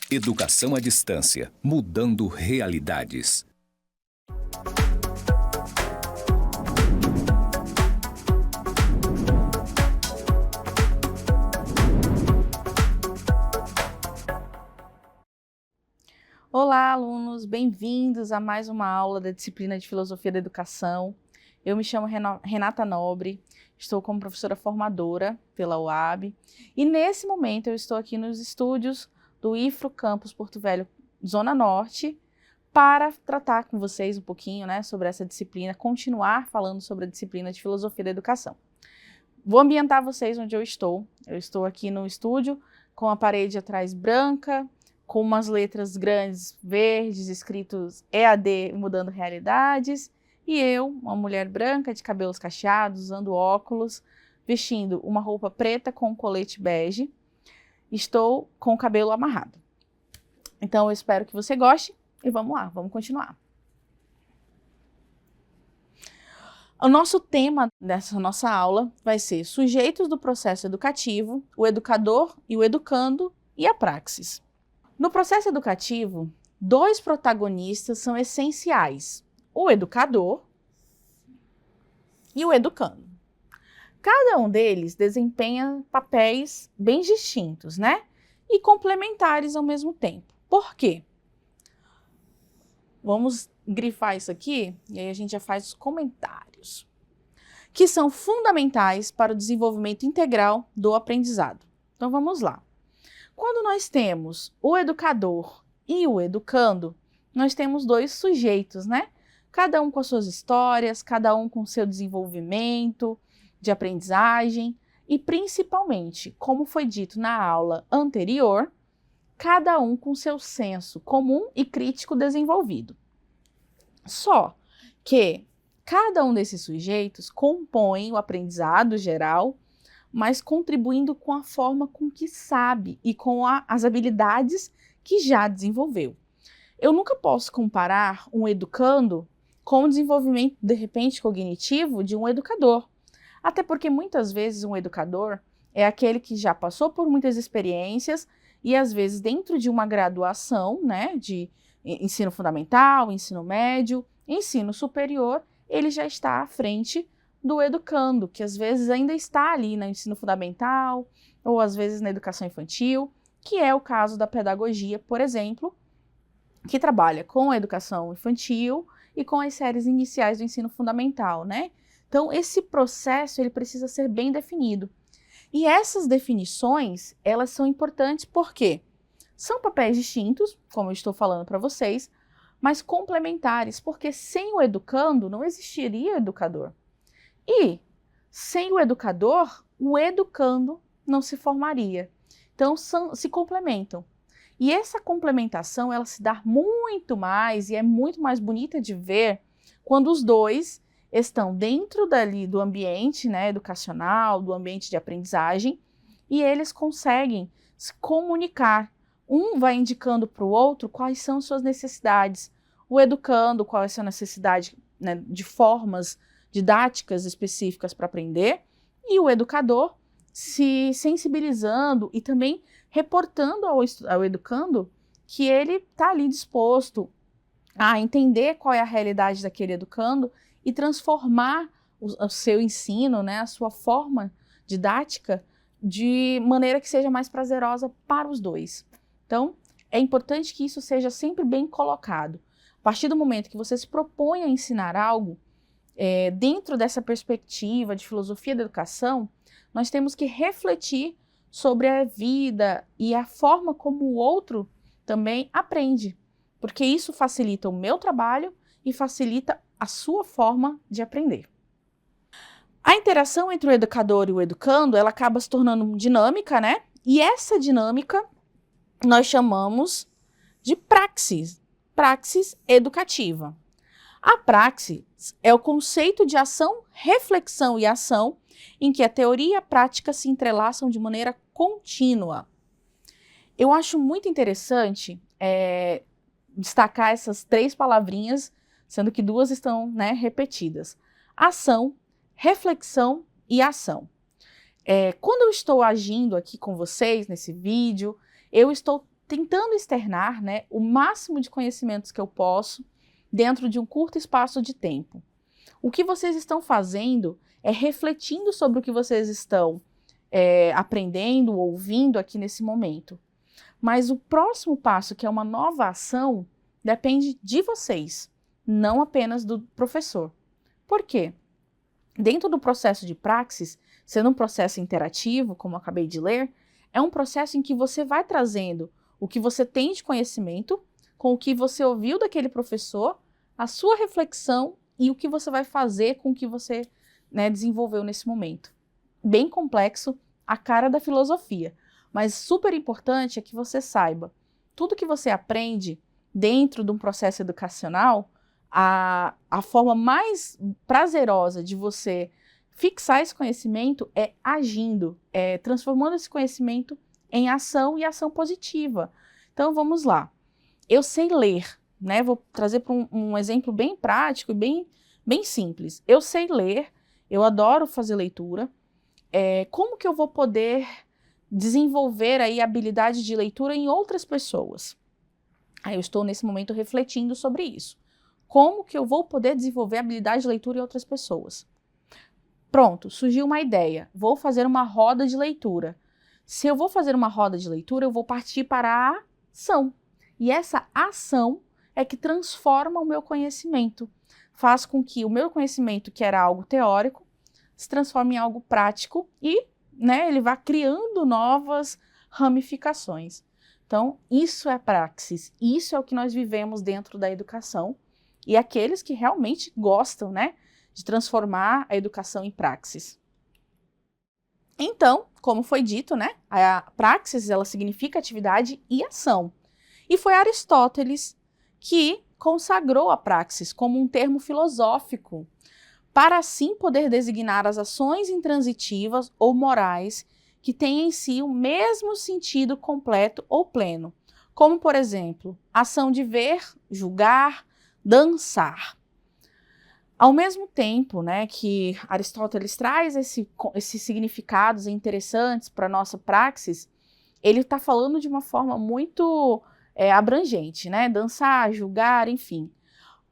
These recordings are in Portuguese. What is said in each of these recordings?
Educação à distância, mudando realidades. Olá, alunos! Bem-vindos a mais uma aula da disciplina de Filosofia da Educação. Eu me chamo Renata Nobre, estou como professora formadora pela UAB e nesse momento eu estou aqui nos estúdios do IFRO Campus Porto Velho, Zona Norte, para tratar com vocês um pouquinho, sobre essa disciplina, continuar falando sobre a disciplina de Filosofia da Educação. Vou ambientar vocês onde eu estou. Eu estou aqui no estúdio com a parede atrás branca, com umas letras grandes verdes, escritos EAD Mudando Realidades, e eu, uma mulher branca de cabelos cacheados, usando óculos, vestindo uma roupa preta com colete bege, estou com o cabelo amarrado. Então eu espero que você goste e vamos lá, vamos continuar. O nosso tema dessa nossa aula vai ser sujeitos do processo educativo, o educador e o educando e a praxis. No processo educativo, dois protagonistas são essenciais, o educador e o educando. Cada um deles desempenha papéis bem distintos, e complementares ao mesmo tempo. Por quê? Vamos grifar isso aqui e aí a gente já faz os comentários. Que são fundamentais para o desenvolvimento integral do aprendizado. Então vamos lá. Quando nós temos o educador e o educando, nós temos dois sujeitos, Cada um com as suas histórias, cada um com o seu desenvolvimento de aprendizagem e, principalmente, como foi dito na aula anterior, cada um com seu senso comum e crítico desenvolvido. Só que cada um desses sujeitos compõe o aprendizado geral, mas contribuindo com a forma com que sabe e com as habilidades que já desenvolveu. Eu nunca posso comparar um educando com o desenvolvimento, de repente, cognitivo de um educador. Até porque, muitas vezes, um educador é aquele que já passou por muitas experiências e, às vezes, dentro de uma graduação, de ensino fundamental, ensino médio, ensino superior, ele já está à frente do educando, que às vezes ainda está ali no ensino fundamental ou às vezes na educação infantil, que é o caso da pedagogia, por exemplo, que trabalha com a educação infantil e com as séries iniciais do ensino fundamental, Então, esse processo ele precisa ser bem definido. E essas definições, elas são importantes porque são papéis distintos, como eu estou falando para vocês, mas complementares, porque sem o educando não existiria o educador. E, sem o educador, o educando não se formaria. Então, se complementam. E essa complementação, ela se dá muito mais e é muito mais bonita de ver quando os dois estão dentro do ambiente educacional, do ambiente de aprendizagem, e eles conseguem se comunicar. Um vai indicando para o outro quais são suas necessidades, o educando qual é a sua necessidade de formas didáticas específicas para aprender, e o educador se sensibilizando e também reportando ao educando que ele está ali disposto a entender qual é a realidade daquele educando e transformar o seu ensino, a sua forma didática, de maneira que seja mais prazerosa para os dois. Então, é importante que isso seja sempre bem colocado. A partir do momento que você se propõe a ensinar algo, dentro dessa perspectiva de filosofia da educação, nós temos que refletir sobre a vida e a forma como o outro também aprende, porque isso facilita o meu trabalho e facilita a sua forma de aprender. A interação entre o educador e o educando, ela acaba se tornando dinâmica, E essa dinâmica nós chamamos de praxis educativa. A praxis é o conceito de ação, reflexão e ação em que a teoria e a prática se entrelaçam de maneira contínua. Eu acho muito interessante destacar essas três palavrinhas, sendo que duas estão repetidas. Ação, reflexão e ação. Quando eu estou agindo aqui com vocês nesse vídeo, eu estou tentando externar, né, o máximo de conhecimentos que eu posso dentro de um curto espaço de tempo. O que vocês estão fazendo é refletindo sobre o que vocês estão aprendendo, ouvindo aqui nesse momento. Mas o próximo passo, que é uma nova ação, depende de vocês, não apenas do professor. Por quê? Dentro do processo de praxis, sendo um processo interativo, como eu acabei de ler, é um processo em que você vai trazendo o que você tem de conhecimento com o que você ouviu daquele professor, a sua reflexão e o que você vai fazer com o que você, né, desenvolveu nesse momento. Bem complexo, a cara da filosofia, mas super importante é que você saiba, tudo que você aprende dentro de um processo educacional, a forma mais prazerosa de você fixar esse conhecimento é agindo, transformando esse conhecimento em ação e ação positiva. Então vamos lá. Eu sei ler, né? Vou trazer para um exemplo bem prático e bem simples. Eu sei ler, eu adoro fazer leitura. Como que eu vou poder desenvolver aí a habilidade de leitura em outras pessoas? Aí eu estou nesse momento refletindo sobre isso. Como que eu vou poder desenvolver a habilidade de leitura em outras pessoas? Pronto, surgiu uma ideia. Vou fazer uma roda de leitura. Se eu vou fazer uma roda de leitura, eu vou partir para a ação. E essa ação é que transforma o meu conhecimento. Faz com que o meu conhecimento, que era algo teórico, se transforme em algo prático e, né, ele vá criando novas ramificações. Então, isso é praxis. Isso é o que nós vivemos dentro da educação. E aqueles que realmente gostam, né, de transformar a educação em praxis. Então, como foi dito, né, a praxis ela significa atividade e ação. E foi Aristóteles que consagrou a praxis como um termo filosófico, para assim poder designar as ações intransitivas ou morais que têm em si o mesmo sentido completo ou pleno, como, por exemplo, ação de ver, julgar, dançar. Ao mesmo tempo, né, que Aristóteles traz esses significados interessantes para a nossa praxis, ele está falando de uma forma muito abrangente, né? Dançar, julgar, enfim.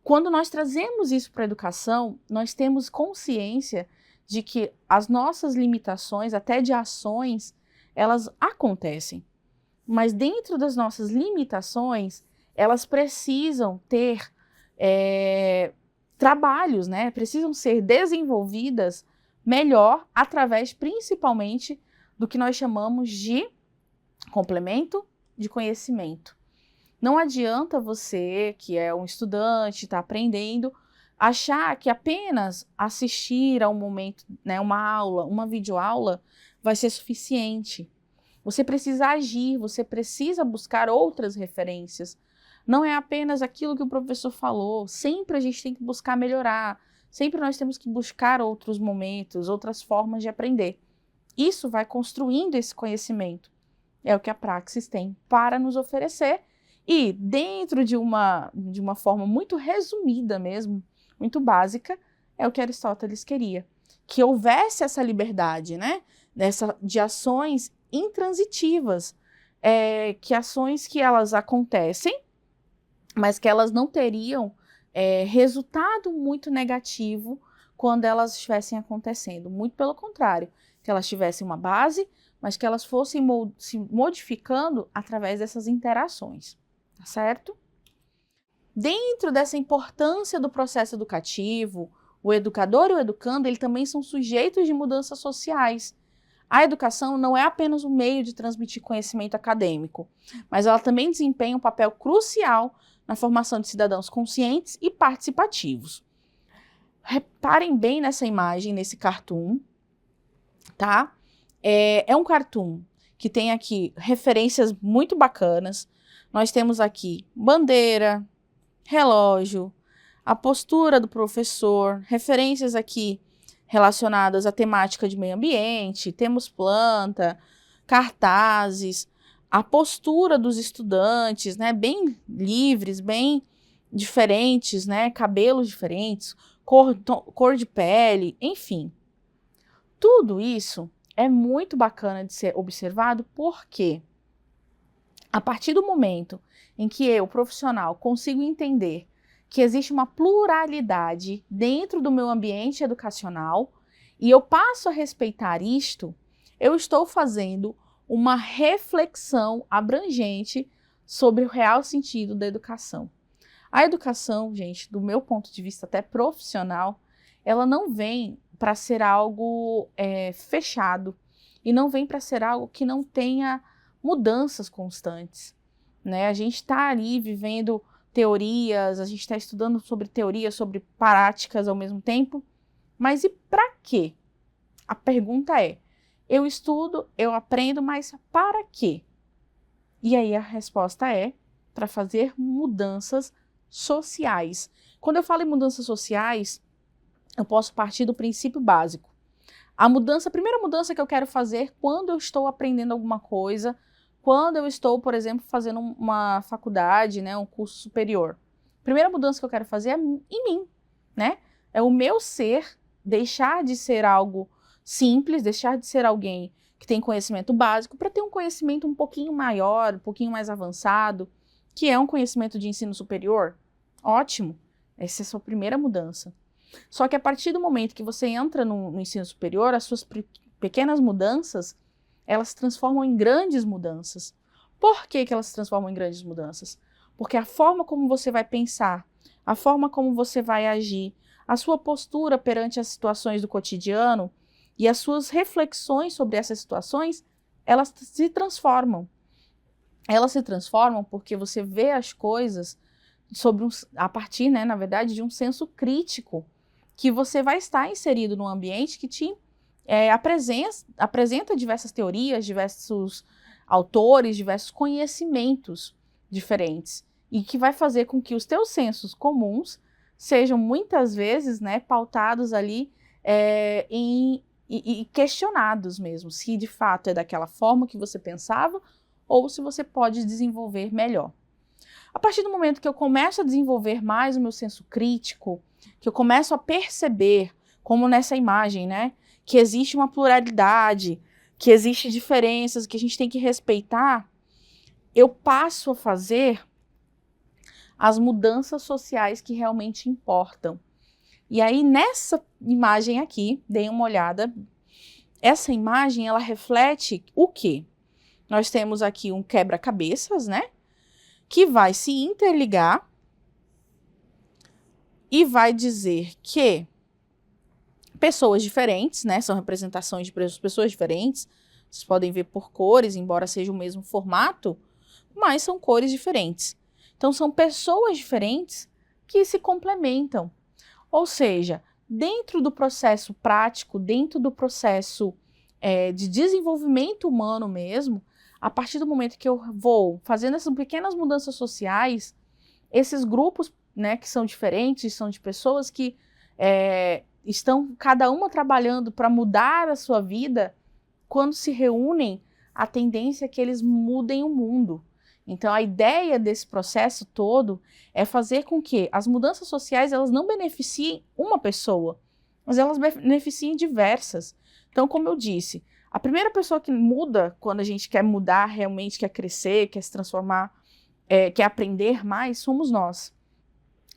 Quando nós trazemos isso para a educação, nós temos consciência de que as nossas limitações, até de ações, elas acontecem. Mas dentro das nossas limitações, elas precisam ter trabalhos, né? Precisam ser desenvolvidas melhor através, principalmente, do que nós chamamos de complemento de conhecimento. Não adianta você, que é um estudante, está aprendendo, achar que apenas assistir a um momento, né, uma aula, uma videoaula, vai ser suficiente. Você precisa agir, você precisa buscar outras referências. Não é apenas aquilo que o professor falou, sempre a gente tem que buscar melhorar, sempre nós temos que buscar outros momentos, outras formas de aprender. Isso vai construindo esse conhecimento. É o que a praxis tem para nos oferecer e dentro de uma forma muito resumida mesmo, muito básica, é o que Aristóteles queria. Que houvesse essa liberdade, né? De ações intransitivas, que ações que elas acontecem, mas que elas não teriam resultado muito negativo quando elas estivessem acontecendo. Muito pelo contrário, que elas tivessem uma base, mas que elas fossem se modificando através dessas interações, tá certo? Dentro dessa importância do processo educativo, o educador e o educando, eles também são sujeitos de mudanças sociais. A educação não é apenas um meio de transmitir conhecimento acadêmico, mas ela também desempenha um papel crucial na formação de cidadãos conscientes e participativos. Reparem bem nessa imagem, nesse cartoon, tá? É um cartoon que tem aqui referências muito bacanas. Nós temos aqui bandeira, relógio, a postura do professor, referências aqui relacionadas à temática de meio ambiente, temos planta, cartazes, a postura dos estudantes, né, bem livres, bem diferentes, né, cabelos diferentes, cor de pele, enfim. Tudo isso é muito bacana de ser observado porque A partir do momento em que eu, profissional, consigo entender que existe uma pluralidade dentro do meu ambiente educacional e eu passo a respeitar isto, eu estou fazendo uma reflexão abrangente sobre o real sentido da educação. A educação, gente, do meu ponto de vista até profissional, ela não vem para ser algo fechado e não vem para ser algo que não tenha mudanças constantes, né? A gente está ali vivendo teorias, a gente está estudando sobre teorias, sobre práticas ao mesmo tempo, mas e para quê? A pergunta é, eu estudo, eu aprendo, mas para quê? E aí a resposta é para fazer mudanças sociais. Quando eu falo em mudanças sociais, eu posso partir do princípio básico. A primeira mudança que eu quero fazer quando eu estou aprendendo alguma coisa, quando eu estou, por exemplo, fazendo uma faculdade, né, um curso superior. A primeira mudança que eu quero fazer é em mim, né? É o meu ser deixar de ser algo simples, deixar de ser alguém que tem conhecimento básico para ter um conhecimento um pouquinho maior, um pouquinho mais avançado, que é um conhecimento de ensino superior. Ótimo, essa é a sua primeira mudança. Só que a partir do momento que você entra no ensino superior, as suas pequenas mudanças, elas se transformam em grandes mudanças. Por que elas se transformam em grandes mudanças? Porque a forma como você vai pensar, a forma como você vai agir, a sua postura perante as situações do cotidiano e as suas reflexões sobre essas situações, elas se transformam. Elas se transformam porque você vê as coisas a partir, né, na verdade, de um senso crítico, que você vai estar inserido num ambiente que te apresenta diversas teorias, diversos autores, diversos conhecimentos diferentes, e que vai fazer com que os teus sensos comuns sejam muitas vezes, né, pautados ali e questionados mesmo, se de fato é daquela forma que você pensava ou se você pode desenvolver melhor. A partir do momento que eu começo a desenvolver mais o meu senso crítico, que eu começo a perceber, como nessa imagem, né, que existe uma pluralidade, que existem diferenças, que a gente tem que respeitar, eu passo a fazer as mudanças sociais que realmente importam. E aí, nessa imagem aqui, deem uma olhada, essa imagem, ela reflete o quê? Nós temos aqui um quebra-cabeças, né, que vai se interligar e vai dizer que pessoas diferentes, né, são representações de pessoas diferentes, vocês podem ver por cores, embora seja o mesmo formato, mas são cores diferentes. Então, são pessoas diferentes que se complementam. Ou seja, dentro do processo prático, dentro do processo de desenvolvimento humano mesmo, a partir do momento que eu vou fazendo essas pequenas mudanças sociais, esses grupos, né, que são diferentes, são de pessoas que estão cada uma trabalhando para mudar a sua vida, quando se reúnem, a tendência é que eles mudem o mundo. Então, a ideia desse processo todo é fazer com que as mudanças sociais elas não beneficiem uma pessoa, mas elas beneficiem diversas. Então, como eu disse, a primeira pessoa que muda quando a gente quer mudar, realmente quer crescer, quer se transformar, quer aprender mais, somos nós.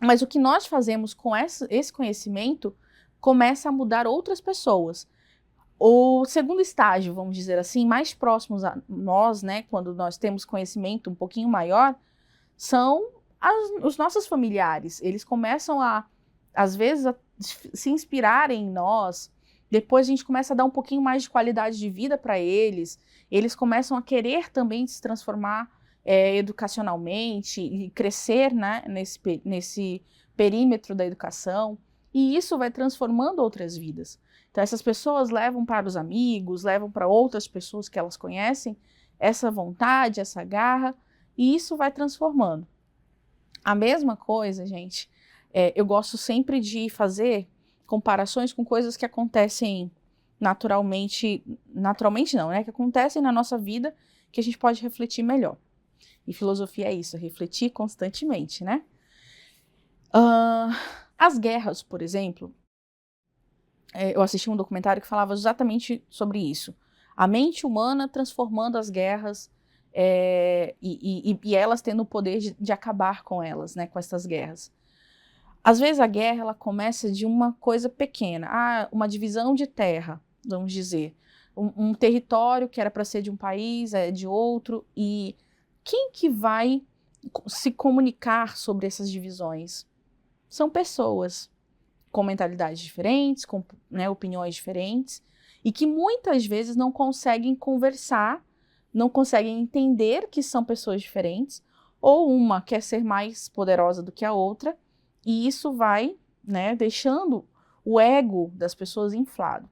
Mas o que nós fazemos com esse conhecimento começa a mudar outras pessoas. O segundo estágio, vamos dizer assim, mais próximos a nós, né, quando nós temos conhecimento um pouquinho maior, são os nossos familiares. Eles começam às vezes, a se inspirarem em nós. Depois a gente começa a dar um pouquinho mais de qualidade de vida para eles. Eles começam a querer também se transformar educacionalmente e crescer, né, nesse perímetro da educação. E isso vai transformando outras vidas. Então, essas pessoas levam para os amigos, levam para outras pessoas que elas conhecem essa vontade, essa garra, e isso vai transformando. A mesma coisa, gente, eu gosto sempre de fazer comparações com coisas que acontecem naturalmente não, né? Que acontecem na nossa vida, que a gente pode refletir melhor. E filosofia é isso, refletir constantemente, né? As guerras, por exemplo, eu assisti um documentário que falava exatamente sobre isso. A mente humana transformando as guerras e elas tendo o poder de acabar com elas, né, com essas guerras. Às vezes a guerra ela começa de uma coisa pequena, uma divisão de terra, vamos dizer, um território que era para ser de um país, é de outro, e quem que vai se comunicar sobre essas divisões? São pessoas com mentalidades diferentes, com, né, opiniões diferentes, e que muitas vezes não conseguem conversar, não conseguem entender que são pessoas diferentes, ou uma quer ser mais poderosa do que a outra, e isso vai, né, deixando o ego das pessoas inflado.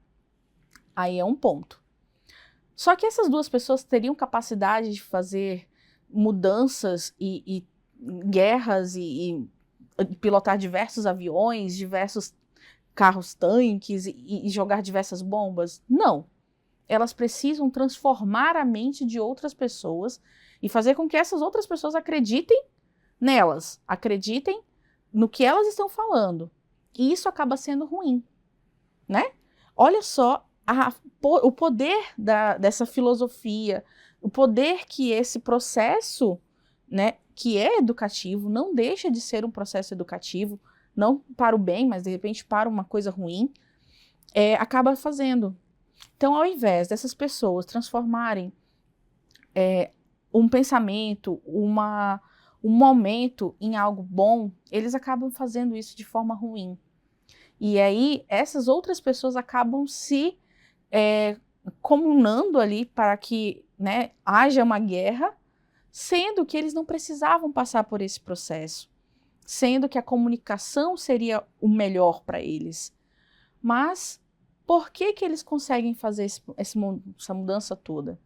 Aí é um ponto. Só que essas duas pessoas teriam capacidade de fazer mudanças e guerras e pilotar diversos aviões, diversos carros-tanques e jogar diversas bombas? Não. Elas precisam transformar a mente de outras pessoas e fazer com que essas outras pessoas acreditem nelas, acreditem no que elas estão falando. E isso acaba sendo ruim, né? Olha só o poder dessa filosofia, o poder que esse processo, né, que é educativo, não deixa de ser um processo educativo, não para o bem, mas de repente para uma coisa ruim, acaba fazendo. Então, ao invés dessas pessoas transformarem um pensamento, um momento em algo bom, eles acabam fazendo isso de forma ruim. E aí, essas outras pessoas acabam se comunando ali para que, né, haja uma guerra, sendo que eles não precisavam passar por esse processo, sendo que a comunicação seria o melhor para eles. Mas por que eles conseguem fazer essa mudança toda?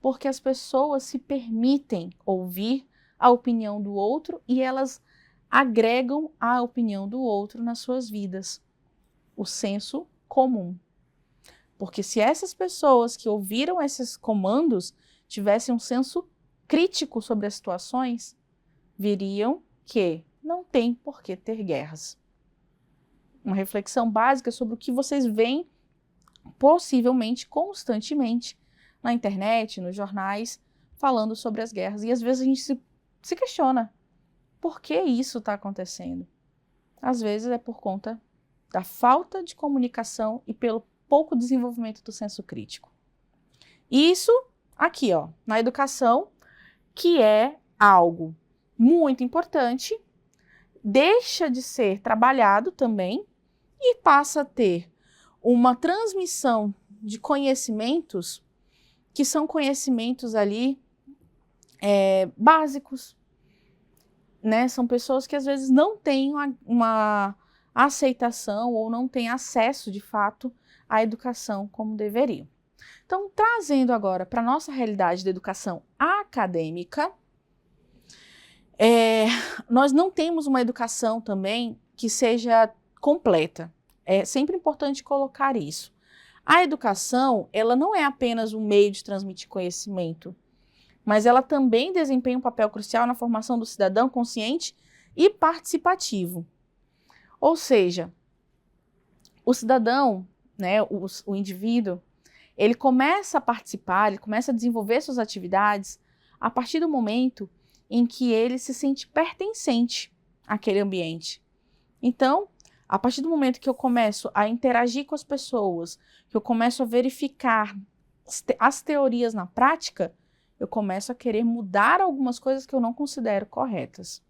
Porque as pessoas se permitem ouvir a opinião do outro e elas agregam a opinião do outro nas suas vidas. O senso comum. Porque se essas pessoas que ouviram esses comandos tivessem um senso crítico sobre as situações, viriam que não tem por que ter guerras. Uma reflexão básica sobre o que vocês veem possivelmente, constantemente, na internet, nos jornais, falando sobre as guerras. E às vezes a gente se questiona, por que isso está acontecendo? Às vezes é por conta da falta de comunicação e pelo pouco desenvolvimento do senso crítico. Isso aqui, ó, na educação, que é algo muito importante, deixa de ser trabalhado também e passa a ter uma transmissão de conhecimentos que são conhecimentos ali básicos, né? São pessoas que às vezes não têm uma aceitação ou não têm acesso de fato à educação como deveriam. Então, trazendo agora para a nossa realidade da educação acadêmica, nós não temos uma educação também que seja completa. É sempre importante colocar isso. A educação, ela não é apenas um meio de transmitir conhecimento, mas ela também desempenha um papel crucial na formação do cidadão consciente e participativo. Ou seja, o cidadão, né, o indivíduo, ele começa a participar, ele começa a desenvolver suas atividades a partir do momento em que ele se sente pertencente àquele ambiente. Então, a partir do momento que eu começo a interagir com as pessoas, que eu começo a verificar as teorias na prática, eu começo a querer mudar algumas coisas que eu não considero corretas.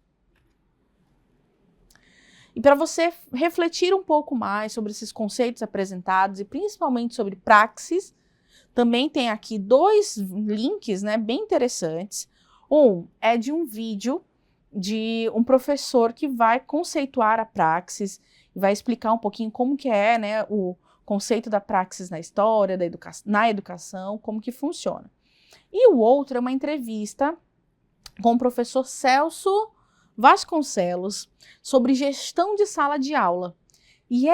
E para você refletir um pouco mais sobre esses conceitos apresentados e principalmente sobre praxis, também tem aqui 2 links, né, bem interessantes. Um é de um vídeo de um professor que vai conceituar a praxis e vai explicar um pouquinho como que é, né, o conceito da praxis na história, na educação, como que funciona. E o outro é uma entrevista com o professor Celso Vasconcelos sobre gestão de sala de aula. E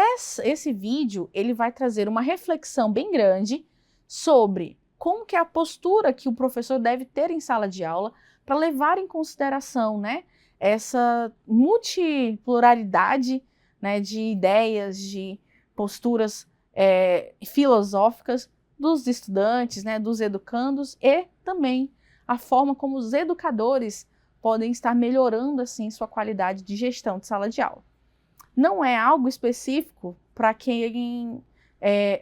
esse vídeo ele vai trazer uma reflexão bem grande sobre como que é a postura que o professor deve ter em sala de aula para levar em consideração, né, essa multipluralidade, né, de ideias, de posturas filosóficas dos estudantes, né, dos educandos e também a forma como os educadores podem estar melhorando assim sua qualidade de gestão de sala de aula. Não é algo específico para quem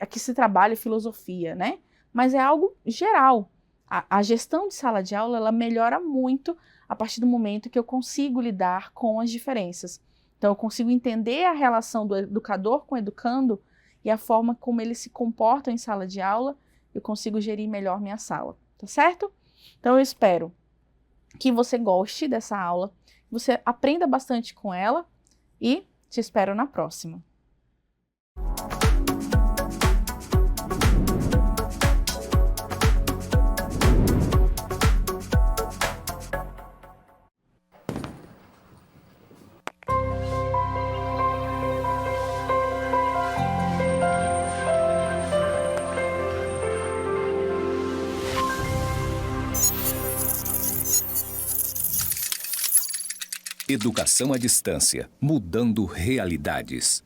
que se trabalha filosofia, né? Mas é algo geral. A gestão de sala de aula, ela melhora muito a partir do momento que eu consigo lidar com as diferenças. Então, eu consigo entender a relação do educador com o educando e a forma como eles se comportam em sala de aula, eu consigo gerir melhor minha sala, tá certo? Então, eu espero que você goste dessa aula, você aprenda bastante com ela e te espero na próxima. Educação à distância, mudando realidades.